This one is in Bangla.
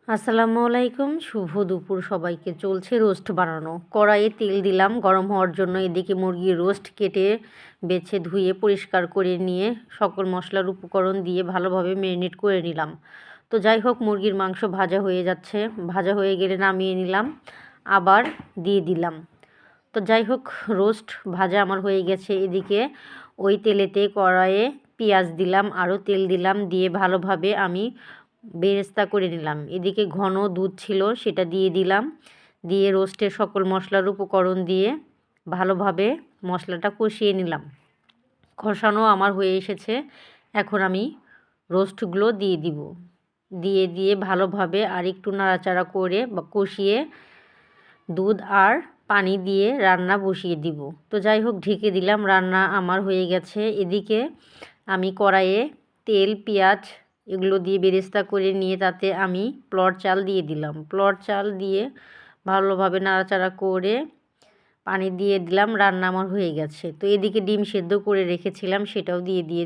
আসসালামু আলাইকুম, শুভ দুপুর সবাইকে। চলছে রোস্ট বানানো। কড়াইয়ে তেল দিলাম গরম হওয়ার জন্য। এদিকে মুরগির রোস্ট কেটে বেছে ধুয়ে পরিষ্কার করে নিয়ে সকল মশলার উপকরণ দিয়ে ভালোভাবে ম্যারিনেট করে নিলাম। তো যাই হোক, মুরগির মাংস ভাজা হয়ে যাচ্ছে। ভাজা হয়ে গেলে নামিয়ে নিলাম, আবার দিয়ে দিলাম। তো যাই হোক, রোস্ট ভাজা আমার হয়ে গেছে। এদিকে ওই তেলেতে কড়াইয়ে পেঁয়াজ দিলাম, আরও তেল দিলাম, দিয়ে ভালোভাবে আমি বেরেস্তা করে নিলাম। এদিকে ঘন দুধ ছিল, সেটা দিয়ে দিলাম। দিয়ে রোস্টের সকল মশলার উপকরণ দিয়ে ভালোভাবে মশলাটা কষিয়ে নিলাম। কষানো আমার হয়ে এসেছে। এখন আমি রোস্টগুলো দিয়ে দিব। দিয়ে ভালোভাবে আর একটু নাড়াচাড়া করে বা কষিয়ে দুধ আর পানি দিয়ে রান্না বসিয়ে দিব। তো যাই হোক, ঢেকে দিলাম। রান্না আমার হয়ে গেছে। এদিকে আমি কড়াইয়ে তেল, পেঁয়াজ এগুলো দিয়ে বেরেস্তা করে নিয়ে তাতে আমি পোলাওর চাল দিয়ে দিলাম। পোলাওর চাল দিয়ে ভালোভাবে নাড়াচাড়া করে পানি দিয়ে দিলাম। রান্না আমার হয়ে গেছে। তো এদিকে ডিম সেদ্ধ করে রেখেছিলাম, সেটাও দিয়ে দিয়েছি।